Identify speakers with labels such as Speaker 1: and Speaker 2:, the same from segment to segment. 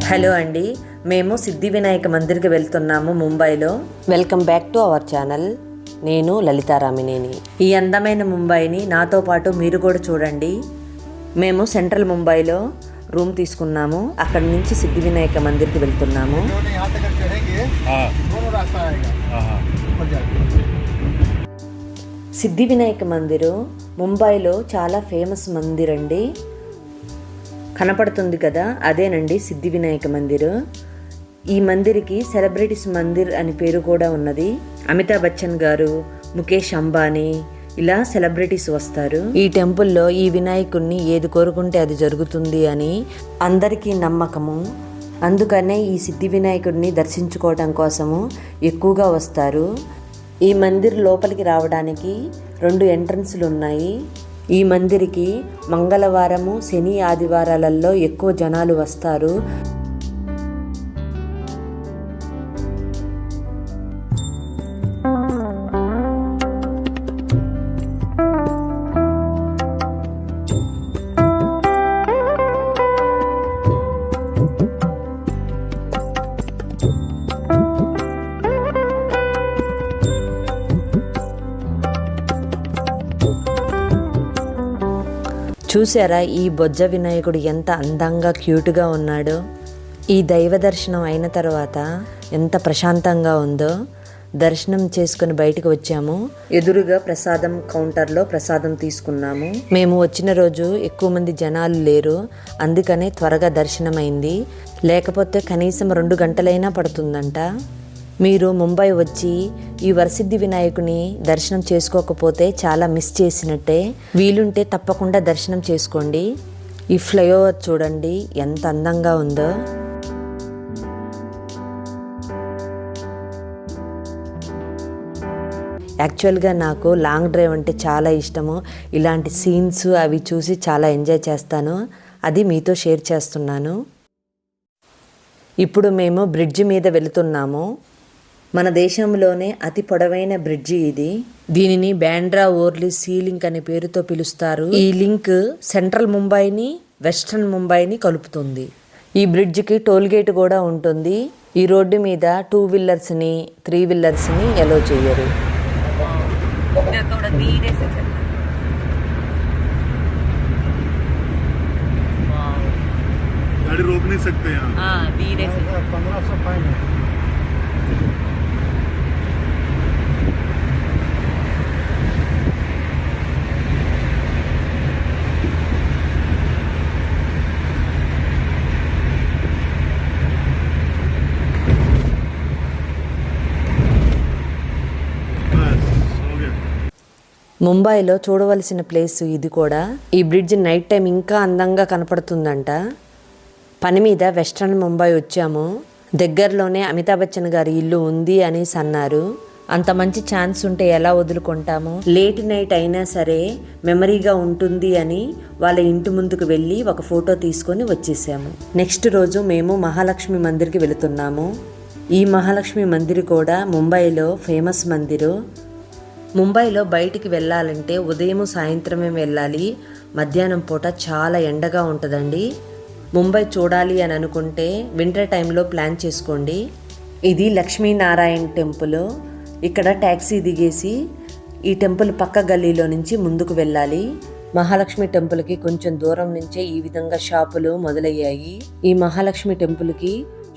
Speaker 1: Hello అండి, మేము సిద్ధి వినాయక మందిర్కి వెళ్తున్నాము ముంబైలో. Welcome back to our channel. నేను లలితారామినేని. ఈ అందమైన ముంబైని నాతో పాటు మీరు కూడా చూడండి. మేము సెంట్రల్ ముంబైలో రూమ్ తీసుకున్నాము. అక్కడి నుంచి సిద్ధి వినాయక మందిర్కి వెళ్తున్నాము. సిద్ధి వినాయక మందిరు ముంబైలో చాలా ఫేమస్ మందిర్ అండి. కనపడుతుంది కదా, అదేనండి సిద్ధి వినాయక మందిర్. ఈ మందిర్కి సెలబ్రిటీస్ మందిర్ అని పేరు కూడా ఉన్నది. అమితాబ్ బచ్చన్ గారు, ముఖేష్ అంబానీ, ఇలా సెలబ్రిటీస్ వస్తారు. ఈ టెంపుల్లో ఈ వినాయకుడిని ఏది కోరుకుంటే అది జరుగుతుంది అని అందరికీ నమ్మకము. అందుకనే ఈ సిద్ధి వినాయకుడిని దర్శించుకోవడం కోసము ఎక్కువగా వస్తారు. ఈ మందిర్ లోపలికి రావడానికి 2 ఎంట్రన్స్లు ఉన్నాయి. ఈ మందిరికి మంగళవారము, శని, ఆదివారాలలో ఎక్కువ జనాలు వస్తారు. చూసారా ఈ బొజ్జ వినాయకుడు ఎంత అందంగా క్యూట్గా ఉన్నాడో. ఈ దైవ దర్శనం అయిన తర్వాత ఎంత ప్రశాంతంగా ఉందో. దర్శనం చేసుకుని బయటకు వచ్చాము. ఎదురుగా ప్రసాదం కౌంటర్లో ప్రసాదం తీసుకున్నాము. మేము వచ్చిన రోజు ఎక్కువ మంది జనాలు లేరు, అందుకనే త్వరగా దర్శనం అయింది. లేకపోతే కనీసం 2 గంటలైనా పడుతుందంట. మీరు ముంబై వచ్చి ఈ వరసిద్ధి వినాయకుని దర్శనం చేసుకోకపోతే చాలా మిస్ చేసినట్టే. వీలుంటే తప్పకుండా దర్శనం చేసుకోండి. ఈ ఫ్లైఓవర్ చూడండి ఎంత అందంగా ఉందో. యాక్చువల్గా నాకు లాంగ్ డ్రైవ్ అంటే చాలా ఇష్టము. ఇలాంటి సీన్స్ అవి చూసి చాలా ఎంజాయ్ చేస్తాను. అది మీతో షేర్ చేస్తున్నాను. ఇప్పుడు మేము బ్రిడ్జి మీద వెళుతున్నాము. మన దేశంలోనే అతి పొడవైన బ్రిడ్జి ఇది. దీనిని బాండ్రా ఓర్లీ సీ లింక్ అనే పేరుతో పిలుస్తారు. ఈ లింక్ సెంట్రల్ ముంబైని, వెస్ట్రన్ ముంబైని కలుపుతుంది. ఈ బ్రిడ్జికి టోల్ గేట్ కూడా ఉంటుంది. ఈ రోడ్డు మీద 2 వీలర్స్ని 3 వీలర్స్ని అలో చేయరు.
Speaker 2: रोक नहीं सकते यहाँ। धीरे से 1500 फाइन है।
Speaker 1: ముంబైలో చూడవలసిన ప్లేస్ ఇది కూడా. ఈ బ్రిడ్జ్ నైట్ టైం ఇంకా అందంగా కనపడుతుందంట. పని మీద వెస్ట్రన్ ముంబై వచ్చాము. దగ్గరలోనే అమితాబ్ బచ్చన్ గారి ఇల్లు ఉంది అనేసి అన్నారు. అంత మంచి ఛాన్స్ ఉంటే ఎలా వదులుకుంటాము. లేట్ నైట్ అయినా సరే మెమరీగా ఉంటుంది అని వాళ్ళ ఇంటి ముందుకు వెళ్ళి ఒక ఫోటో తీసుకొని వచ్చేసాము. నెక్స్ట్ రోజు మేము మహాలక్ష్మి మందిర్కి వెళుతున్నాము. ఈ మహాలక్ష్మి మందిర్ కూడా ముంబైలో ఫేమస్ మందిరు. ముంబైలో బయటికి వెళ్ళాలంటే ఉదయం సాయంత్రమే వెళ్ళాలి. మధ్యాహ్నం పూట చాలా ఎండగా ఉంటుందండి. ముంబై చూడాలి అని అనుకుంటే వింటర్ టైంలో ప్లాన్ చేసుకోండి. ఇది లక్ష్మీనారాయణ టెంపుల్. ఇక్కడ ట్యాక్సీ దిగేసి ఈ టెంపుల్ పక్క గల్లీలో నుంచి ముందుకు వెళ్ళాలి. మహాలక్ష్మి టెంపుల్కి కొంచెం దూరం నుంచే ఈ విధంగా షాపులు మొదలయ్యాయి. ఈ మహాలక్ష్మి టెంపుల్కి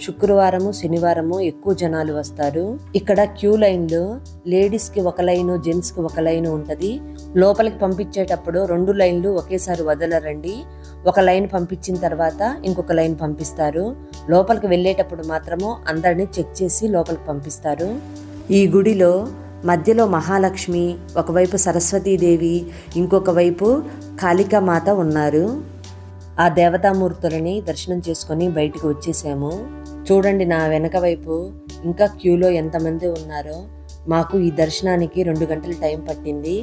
Speaker 1: శుక్రవారము, శనివారము ఎక్కువ జనాలు వస్తారు. ఇక్కడ క్యూ లైన్లో లేడీస్కి ఒక లైను, జెంట్స్కి ఒక లైను ఉంటుంది. లోపలికి పంపించేటప్పుడు 2 లైన్లు ఒకేసారి వదలరండి. ఒక లైన్ పంపించిన తర్వాత ఇంకొక లైన్ పంపిస్తారు. లోపలికి వెళ్ళేటప్పుడు మాత్రము అందరినీ చెక్ చేసి లోపలికి పంపిస్తారు. ఈ గుడిలో మధ్యలో మహాలక్ష్మి, ఒకవైపు సరస్వతీదేవి, ఇంకొక వైపు కాళికామాత ఉన్నారు. ఆ దేవతామూర్తులని దర్శనం చేసుకొని బయటకు వచ్చేసాము. చూడండి నా వెనక వైపు ఇంకా క్యూలో ఎంతమంది ఉన్నారో. మాకు ఈ దర్శనానికి 2 గంటల టైం పట్టింది.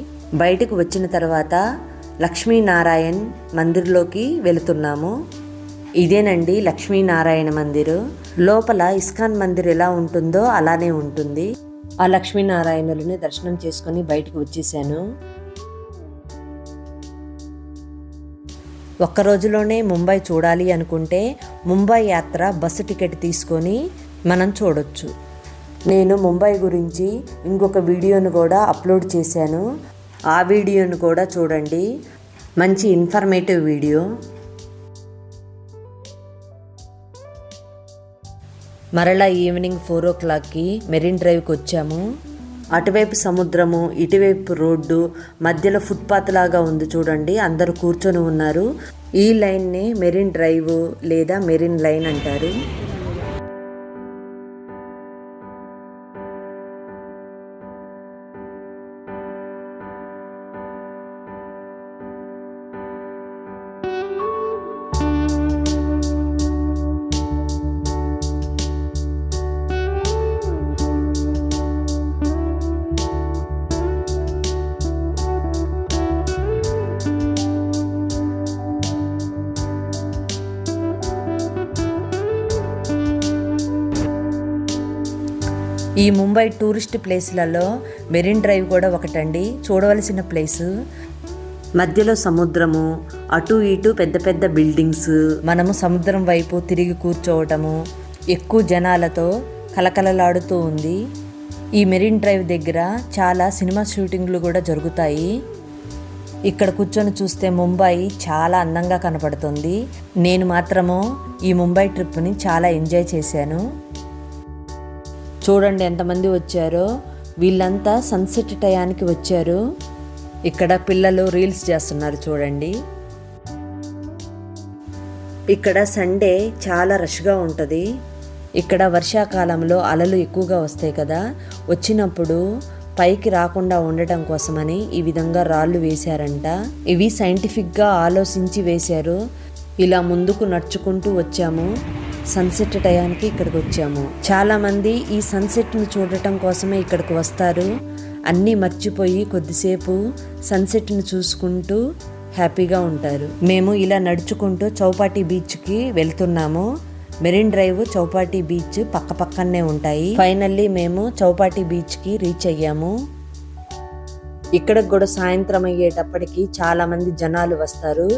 Speaker 1: బయటకు వచ్చిన తర్వాత లక్ష్మీనారాయణ్ మందిర్లోకి వెళుతున్నాము. ఇదేనండి లక్ష్మీనారాయణ మందిర్. లోపల ఇస్కాన్ మందిర్ ఎలా ఉంటుందో అలానే ఉంటుంది. ఆ లక్ష్మీనారాయణులని దర్శనం చేసుకొని బయటకు వచ్చేసాను. ఒక్క రోజులోనే ముంబై చూడాలి అనుకుంటే ముంబై యాత్ర బస్సు టికెట్ తీసుకొని మనం చూడొచ్చు. నేను ముంబై గురించి ఇంకొక వీడియోను కూడా అప్లోడ్ చేశాను. ఆ వీడియోను కూడా చూడండి, మంచి ఇన్ఫర్మేటివ్ వీడియో. మరలా ఈవినింగ్ 4 o'clockకి మెరిన్ డ్రైవ్కి వచ్చాము. అటువైపు సముద్రము, ఇటువైపు రోడ్డు, మధ్యలో ఫుట్పాత్ లాగా ఉంది చూడండి, అందరూ కూర్చొని ఉన్నారు. ఈ లైన్ని మెరిన్ డ్రైవ్ లేదా మెరిన్ లైన్ అంటారు. ఈ ముంబై టూరిస్ట్ ప్లేస్లలో మెరిన్ డ్రైవ్ కూడా ఒకటండి, చూడవలసిన ప్లేసు. మధ్యలో సముద్రము, అటు ఇటు పెద్ద పెద్ద బిల్డింగ్స్, మనము సముద్రం వైపు తిరిగి కూర్చోవటము, ఎక్కువ జనాలతో కలకలలాడుతూ ఉంది. ఈ మెరిన్ డ్రైవ్ దగ్గర చాలా సినిమా షూటింగ్లు కూడా జరుగుతాయి. ఇక్కడ కూర్చొని చూస్తే ముంబై చాలా అందంగా కనపడుతుంది. నేను మాత్రము ఈ ముంబై ట్రిప్ని చాలా ఎంజాయ్ చేశాను. చూడండి ఎంతమంది వచ్చారో, వీళ్ళంతా సన్సెట్ టయానికి వచ్చారు. ఇక్కడ పిల్లలు రీల్స్ చేస్తున్నారు చూడండి. ఇక్కడ సండే చాలా రష్గా ఉంటుంది. ఇక్కడ వర్షాకాలంలో అలలు ఎక్కువగా వస్తాయి కదా, వచ్చినప్పుడు పైకి రాకుండా ఉండటం కోసమని ఈ విధంగా రాళ్ళు వేశారంట. ఇవి సైంటిఫిక్గా ఆలోచించి వేశారు. ఇలా ముందుకు నడుచుకుంటూ వచ్చాము. సన్సెట్ టయానికి ఇక్కడికి వచ్చాము. చాలామంది ఈ సన్సెట్ని చూడటం కోసమే ఇక్కడికి వస్తారు. అన్నీ మర్చిపోయి కొద్దిసేపు సన్సెట్ని చూసుకుంటూ హ్యాపీగా ఉంటారు. మేము ఇలా నడుచుకుంటూ చౌపాటి బీచ్కి వెళ్తున్నాము. మెరిన్ డ్రైవ్, చౌపాటి బీచ్ పక్క పక్కనే ఉంటాయి. ఫైనల్లీ మేము చౌపాటి బీచ్కి రీచ్ అయ్యాము. ఇక్కడికి కూడా సాయంత్రం అయ్యేటప్పటికి చాలామంది జనాలు వస్తారు.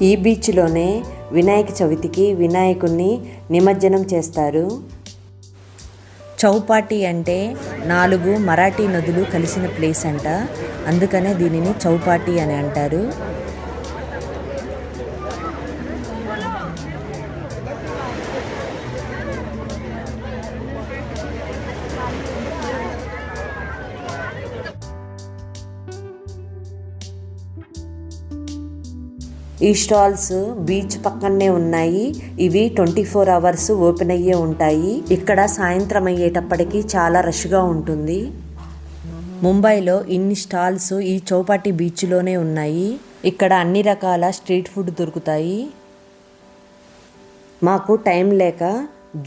Speaker 1: ఈ బీచ్లోనే వినాయక చవితికి వినాయకుడిని నిమజ్జనం చేస్తారు. చౌపాటి అంటే 4 మరాఠీ నదులు కలిసిన ప్లేస్ అంట, అందుకనే దీనిని చౌపాటి అని అంటారు. ఈ స్టాల్స్ బీచ్ పక్కనే ఉన్నాయి. ఇవి 24 hours ఓపెన్ అయ్యే ఉంటాయి. ఇక్కడ సాయంత్రం అయ్యేటప్పటికి చాలా రష్గా ఉంటుంది. ముంబైలో ఇన్ని స్టాల్స్ ఈ చౌపాటి బీచ్లోనే ఉన్నాయి. ఇక్కడ అన్ని రకాల స్ట్రీట్ ఫుడ్ దొరుకుతాయి. మాకు టైం లేక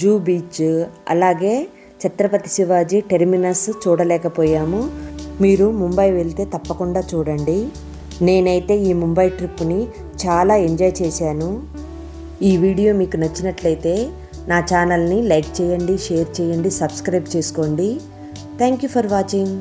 Speaker 1: జూ బీచ్, అలాగే ఛత్రపతి శివాజీ టెర్మినస్ చూడలేకపోయాము. మీరు ముంబై వెళ్తే తప్పకుండా చూడండి. నేనైతే ఈ ముంబై ట్రిప్ని చాలా ఎంజాయ్ చేశాను. ఈ వీడియో మీకు నచ్చినట్లయితే నా ఛానల్ని లైక్ చేయండి, షేర్ చేయండి, సబ్స్క్రైబ్ చేసుకోండి. Thank you for watching.